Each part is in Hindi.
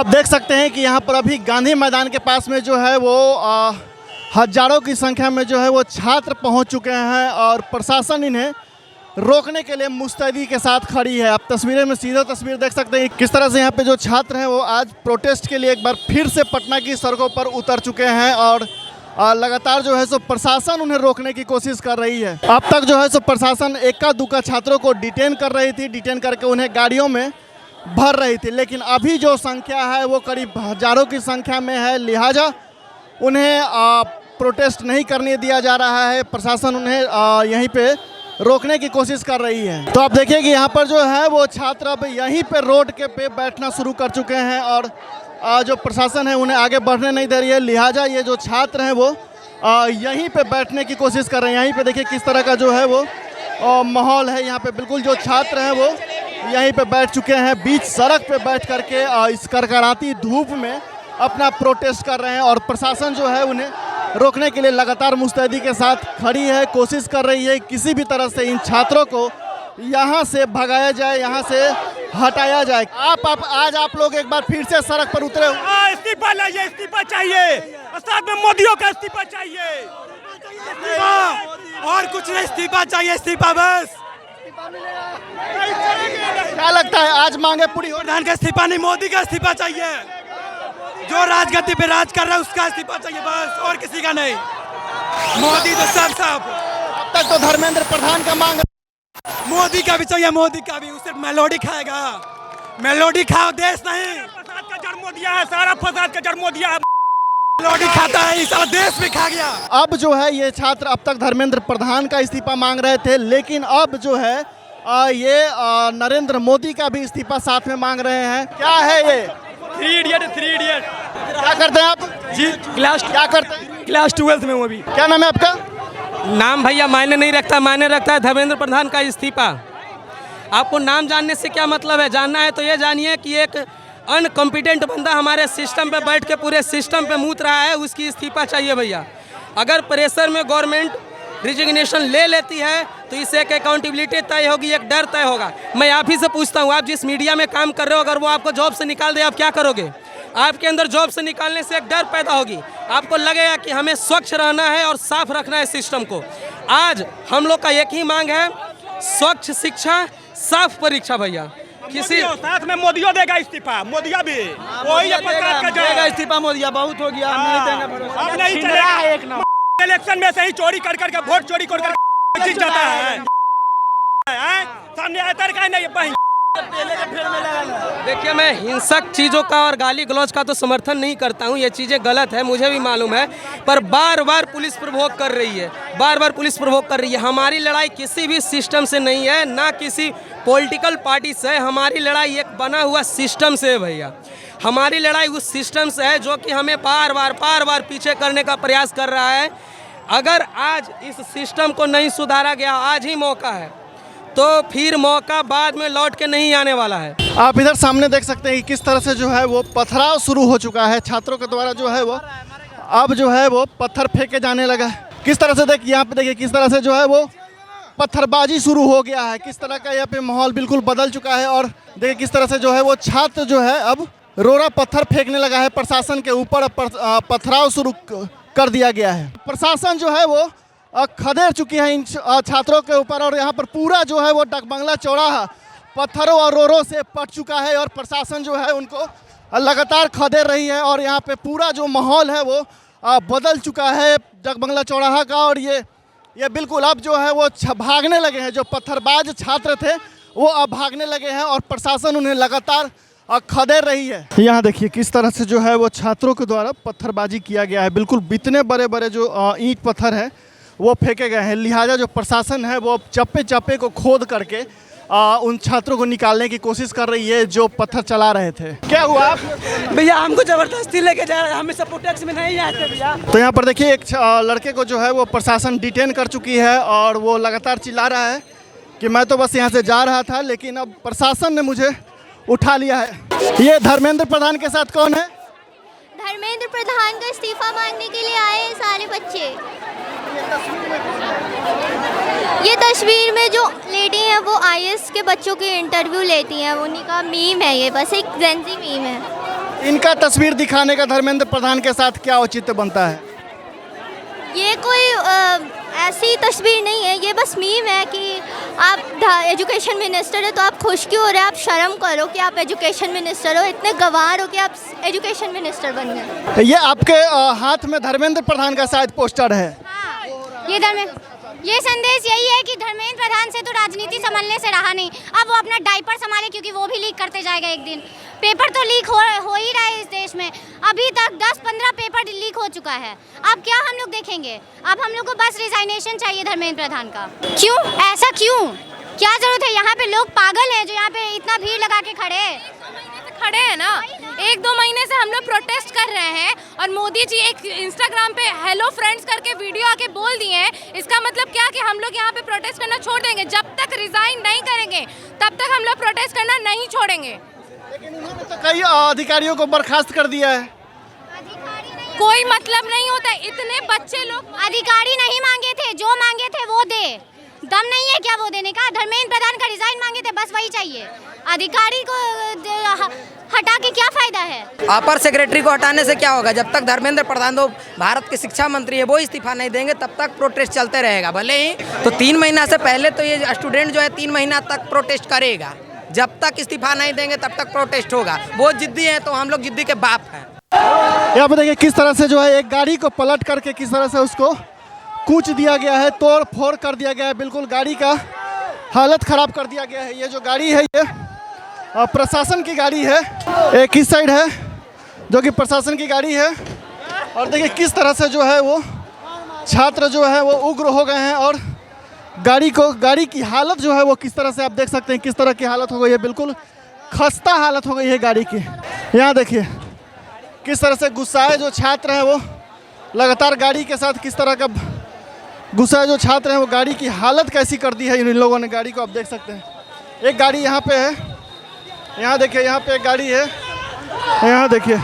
आप देख सकते हैं कि यहाँ पर अभी गांधी मैदान के पास में जो है वो हजारों की संख्या में जो है वो छात्र पहुँच चुके हैं और प्रशासन इन्हें रोकने के लिए मुस्तैदी के साथ खड़ी है। आप तस्वीरें में सीधा तस्वीर देख सकते हैं किस तरह से यहाँ पे जो छात्र हैं वो आज प्रोटेस्ट के लिए एक बार फिर से पटना की सड़कों पर उतर चुके हैं और लगातार जो है सो प्रशासन उन्हें रोकने की कोशिश कर रही है। अब तक जो है सो प्रशासन एक्का दुक्का छात्रों को डिटेन कर रही थी, डिटेन करके उन्हें गाड़ियों में भर रही थी, लेकिन अभी जो संख्या है वो करीब हजारों की संख्या में है, लिहाजा उन्हें प्रोटेस्ट नहीं करने दिया जा रहा है। प्रशासन उन्हें यहीं पे रोकने की कोशिश कर रही है। तो आप देखिए कि यहाँ पर जो है वो छात्र अब यहीं पे रोड के पे बैठना शुरू कर चुके हैं और जो प्रशासन है उन्हें आगे बढ़ने नहीं दे रही है, लिहाजा ये जो छात्र हैं वो यहीं पे बैठने की कोशिश कर रहे हैं। यहीं पे देखिए किस तरह का जो है वो माहौल है। यहाँ पे बिल्कुल जो छात्र हैं वो यहीं पे बैठ चुके हैं, बीच सड़क पे बैठ करके इस कड़कड़ाती धूप में अपना प्रोटेस्ट कर रहे हैं और प्रशासन जो है उन्हें रोकने के लिए लगातार मुस्तैदी के साथ खड़ी है, कोशिश कर रही है किसी भी तरह से इन छात्रों को यहाँ से भगाया जाए, यहाँ से हटाया जाए। आज आप लोग एक बार फिर से सड़क पर उतरे। इस्तीफा लाइए, इस्तीफा चाहिए और साथ में मोदियों का इस्तीफा चाहिए, और कुछ नहीं, इस्तीफा चाहिए, इस्तीफा बस। क्या लगता है आज मांगे पूरी हो? प्रधान का इस्तीफा नहीं, मोदी का इस्तीफा चाहिए। जो राजगद्दी पे राज कर रहा है उसका इस्तीफा चाहिए बस, और किसी का नहीं। मोदी तो सब अब तक तो धर्मेंद्र प्रधान का मांग, मोदी का भी चाहिए, मोदी का भी। उससे मेलोडी खाएगा, मेलोडी खाओ, देश नहीं। फसाद का जड़ मोदिया है, सारा फसाद का जड़ मोदिया है, मेलोडी खाता है, सारा देश भी खा गया। अब जो है ये छात्र अब तक धर्मेंद्र प्रधान का इस्तीफा मांग रहे थे, लेकिन अब जो है ये नरेंद्र मोदी का भी इस्तीफा साथ में मांग रहे हैं। क्या है ये? Three idiot. क्या करते हैं आप जी? क्या करते हैं? क्लास 12 में वो भी। क्या नाम है आपका? नाम भैया मायने नहीं रखता, मायने रखता है धर्मेंद्र प्रधान का इस्तीफा। आपको नाम जानने से क्या मतलब है? जानना है तो ये जानिए कि एक अनकॉम्पिटेंट बंदा हमारे सिस्टम पे बैठ के पूरे सिस्टम पे मूत रहा है, उसकी इस्तीफा चाहिए भैया। अगर प्रेशर में गवर्नमेंट रिजिग्नेशन ले लेती है तो इससे एक अकाउंटेबिलिटी तय होगी, एक डर तय होगा। मैं आप ही से पूछता हूँ, आप जिस मीडिया में काम कर रहे हो, अगर वो आपको जॉब से निकाल दे आप क्या करोगे? आपके अंदर जॉब से निकालने से एक डर पैदा होगी, आपको लगेगा कि हमें स्वच्छ रहना है और साफ रखना है सिस्टम को। आज हम लोग का एक ही मांग है, स्वच्छ शिक्षा, साफ परीक्षा भैया। किसी साथ में मोदियों देगा इस्तीफा, मोदिया भी वही देगा इस्तीफा, मोदिया बहुत हो गया, हम नहीं देंगे भरोसा। अब नहीं चलेगा। एक नंबर इलेक्शन में से ही चोरी कर करके वोट चोरी कर जीत जाता है, सामने आता है नहीं। देखिए, मैं हिंसक चीज़ों का और गाली गलौज का तो समर्थन नहीं करता हूँ, ये चीज़ें गलत है, मुझे भी मालूम है, पर बार बार पुलिस प्रवोक कर रही है, बार बार पुलिस प्रवोक कर रही है। हमारी लड़ाई किसी भी सिस्टम से नहीं है, ना किसी पॉलिटिकल पार्टी से। हमारी लड़ाई एक बना हुआ सिस्टम से है भैया। हमारी लड़ाई उस सिस्टम से है जो कि हमें बार बार पीछे करने का प्रयास कर रहा है। अगर आज इस सिस्टम को नहीं सुधारा गया, आज ही मौका है, तो फिर मौका बाद में लौट के नहीं आने वाला है। आप इधर सामने देख सकते हैं कि किस तरह से जो है वो पथराव शुरू हो चुका है छात्रों के द्वारा, जो है वो अब जो है वो पत्थर फेंके जाने लगा है। किस तरह से देखिए, यहाँ पे देखिए किस तरह से जो है वो पत्थरबाजी शुरू हो गया है, किस तरह का यहाँ पे माहौल बिल्कुल बदल चुका है। और देखिए किस तरह से जो है वो छात्र जो है अब रोड़ा पत्थर फेंकने लगा है प्रशासन के ऊपर, पथराव शुरू कर दिया गया है। प्रशासन जो है वो खदेड़ चुकी है इन छात्रों के ऊपर और यहाँ पर पूरा जो है वो डकबंगला चौराहा पत्थरों और रोड़ों से पट चुका है और प्रशासन जो है उनको लगातार खदेड़ रही है और यहाँ पे पूरा जो माहौल है वो बदल चुका है डकबंगला चौराहा का। और ये बिल्कुल अब जो है वो भागने लगे हैं, जो पत्थरबाज छात्र थे वो अब भागने लगे हैं और प्रशासन उन्हें लगातार खदेड़ रही है। यहाँ देखिए किस तरह से जो है वो छात्रों के द्वारा पत्थरबाजी किया गया है, बिल्कुल इतने बड़े बड़े जो ईंट पत्थर है वो फेंके गए हैं, लिहाजा जो प्रशासन है वो चप्पे चप्पे को खोद करके उन छात्रों को निकालने की कोशिश कर रही है जो पत्थर चला रहे थे। क्या हुआ आप? भैया हमको जबरदस्ती लेके जा रहे हैं, हमें सपोर्ट टैक्स में नहीं आते भैया। तो यहाँ पर देखिए एक लड़के को जो है वो प्रशासन डिटेन कर चुकी है और वो लगातार चिल्ला रहा है कि मैं तो बस यहाँ से जा रहा था, लेकिन अब प्रशासन ने मुझे उठा लिया है। ये धर्मेंद्र प्रधान के साथ कौन है? धर्मेंद्र प्रधान का इस्तीफा मांगने के लिए आए हैं सारे बच्चे। ये तस्वीर में जो लेडी हैं वो आईएएस के बच्चों के इंटरव्यू लेती हैं, उन्हीं का मीम है ये, बस एक जेंजी मीम है। इनका तस्वीर दिखाने का धर्मेंद्र प्रधान के साथ क्या औचित्य बनता है? ये कोई ऐसी तस्वीर नहीं है, ये बस मीम है कि आप एजुकेशन मिनिस्टर है तो आप खुश क्यों हो रहे हैं? आप शर्म करो कि आप एजुकेशन मिनिस्टर हो, इतने गंवार हो कि आप एजुकेशन मिनिस्टर बन गए। ये आपके हाथ में धर्मेंद्र प्रधान का शायद पोस्टर है। हाँ, ये संदेश यही है कि धर्मेंद्र प्रधान से तो राजनीति संभलने से रहा नहीं, अब वो अपना डायपर संभाले क्योंकि वो भी लीक करते जाएगा एक दिन। पेपर तो लीक हो ही रहा है इस देश में, अभी तक 10-15 पेपर लीक हो चुका है। अब क्या हम लोग देखेंगे? अब हम लोग को बस रिजाइनेशन चाहिए धर्मेंद्र प्रधान का। क्यों ऐसा क्यों? क्या जरूरत है? यहाँ पे लोग पागल हैं जो यहाँ पे इतना भीड़ लगा के खड़े हैं ना। 1-2 महीने से हम लोग प्रोटेस्ट कर रहे हैं और मोदी जी एक इंस्टाग्राम पे हेलो फ्रेंड्स करके वीडियो आके बोल दिए हैं। इसका मतलब क्या कि हम लोग यहाँ पे प्रोटेस्ट करना छोड़ देंगे? जब तक रिजाइन नहीं करेंगे तब तक हम लोग प्रोटेस्ट करना नहीं छोड़ेंगे। लेकिन उन्होंने तो कई अधिकारियों को बर्खास्त कर दिया है। कोई मतलब नहीं होता, इतने बच्चे लोग अधिकारी नहीं मांगे थे, जो मांगे थे वो दे। दम नहीं है क्या वो देने का? धर्मेंद्र प्रधान का रिजाइन मांगे थे, बस वही चाहिए। अधिकारी को हटा के क्या फायदा है? अपर सेक्रेटरी को हटाने से क्या होगा? जब तक धर्मेंद्र प्रधान तो भारत के शिक्षा मंत्री है, वो इस्तीफा नहीं देंगे तब तक प्रोटेस्ट चलते रहेगा। भले ही तो 3 महीना से पहले तो ये स्टूडेंट जो है 3 महीना तक प्रोटेस्ट करेगा। जब तक इस्तीफा नहीं देंगे तब तक प्रोटेस्ट होगा। वो जिद्दी है तो हम लोग जिद्दी के बाप हैं। यहाँ पे देखिए किस तरह से जो है एक गाड़ी को पलट करके किस तरह से उसको कूच दिया गया है, तोड़ फोड़ कर दिया गया है, बिल्कुल गाड़ी का हालत ख़राब कर दिया गया है। ये जो गाड़ी है ये प्रशासन की गाड़ी है, एक इस साइड है जो कि प्रशासन की गाड़ी है। और देखिए किस तरह से जो है वो छात्र जो है वो उग्र हो गए हैं और गाड़ी की हालत जो है वो किस तरह से आप देख सकते हैं किस तरह की हालत हो गई है, बिल्कुल खस्ता हालत हो गई है गाड़ी की। यहाँ देखिए किस तरह से गुस्साए जो छात्र हैं वो लगातार गाड़ी के साथ किस तरह का गुस्साए जो छात्र हैं वो गाड़ी की हालत कैसी कर दी है इन लोगों ने गाड़ी को। आप देख सकते हैं एक गाड़ी यहाँ पे है, यहाँ देखिए यहाँ पे एक गाड़ी है, यहाँ देखिए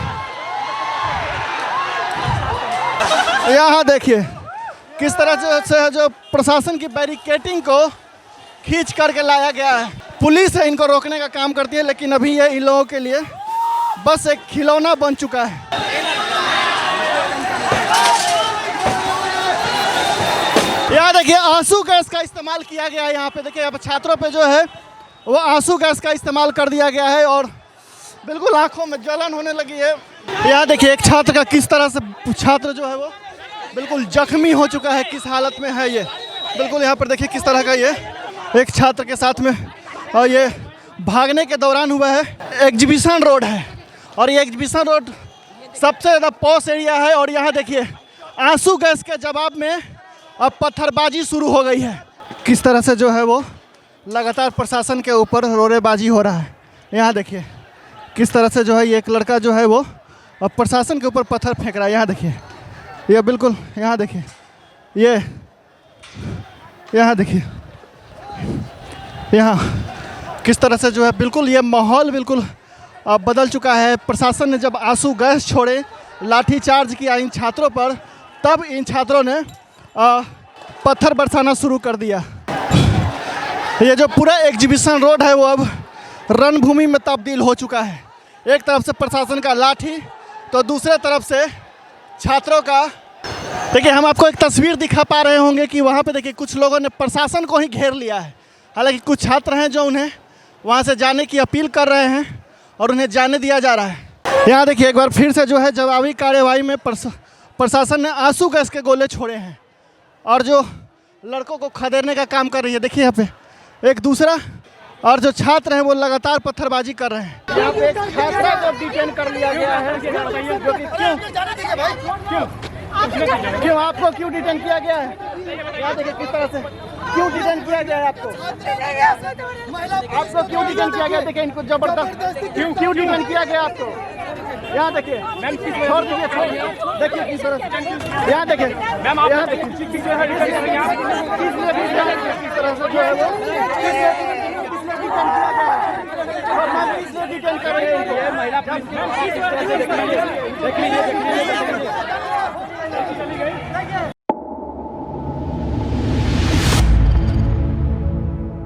किस तरह से जो प्रशासन की बैरिकेडिंग को खींच करके लाया गया है। पुलिस है इनको रोकने का काम करती है, लेकिन अभी ये इन लोगों के लिए बस एक खिलौना बन चुका है। यहाँ देखिए आंसू गैस का इस्तेमाल किया गया है। यहाँ पे देखिए यहाँ पे छात्रों पे जो है वो आंसू गैस का इस्तेमाल कर दिया गया है और बिल्कुल आंखों में जलन होने लगी है। यहाँ देखिए एक छात्र का किस तरह से छात्र जो है वो बिल्कुल जख्मी हो चुका है, किस हालत में है ये बिल्कुल। यहाँ पर देखिए किस तरह का ये एक छात्र के साथ में और ये भागने के दौरान हुआ है। एग्जीबिशन रोड है और ये एग्जीबिशन रोड सबसे ज़्यादा पॉश एरिया है और यहाँ देखिए आंसू गैस के जवाब में अब पत्थरबाजी शुरू हो गई है। किस तरह से जो है वो लगातार प्रशासन के ऊपर रोड़ेबाजी हो रहा है। यहाँ देखिए किस तरह से जो है ये एक लड़का जो है वो अब प्रशासन के ऊपर पत्थर फेंक रहा है। यहाँ देखिए ये बिल्कुल यहाँ देखिए यहाँ देखिए यहाँ किस तरह से जो है बिल्कुल ये माहौल बिल्कुल बदल चुका है। प्रशासन ने जब आंसू गैस छोड़े, लाठीचार्ज किया इन छात्रों पर, तब इन छात्रों ने पत्थर बरसाना शुरू कर दिया। ये जो पूरा एग्जीबिशन रोड है वो अब रणभूमि में तब्दील हो चुका है। एक तरफ से प्रशासन का लाठी तो दूसरे तरफ से छात्रों का। देखिए हम आपको एक तस्वीर दिखा पा रहे होंगे कि वहाँ पे देखिए कुछ लोगों ने प्रशासन को ही घेर लिया है। हालांकि कुछ छात्र हैं जो उन्हें वहाँ से जाने की अपील कर रहे हैं और उन्हें जाने दिया जा रहा है। यहाँ देखिए एक बार फिर से जो है जवाबी कार्यवाही में प्रशासन ने आंसू गैस के गोले छोड़े हैं और जो लड़कों को खदेड़ने का काम कर रही है। देखिए यहाँ पे एक दूसरा और जो छात्र हैं वो लगातार पत्थरबाजी कर रहे हैं। यहाँ पे एक छात्रा को डिटेन कर लिया गया है जो कि क्यों आपको क्यों डिटेन किया गया है? यहाँ देखिए किस तरह से क्यों डिटेन किया गया है आपको क्यों डिटेन किया गया? देखिए इनको जबरदस्त क्यों डिटेन किया गया आपको? यहाँ देखिए छोड़ दीजिए देखिए किस तरह से यहाँ देखिए किस तरह से जो है वो डिटेन कर रहे हैं।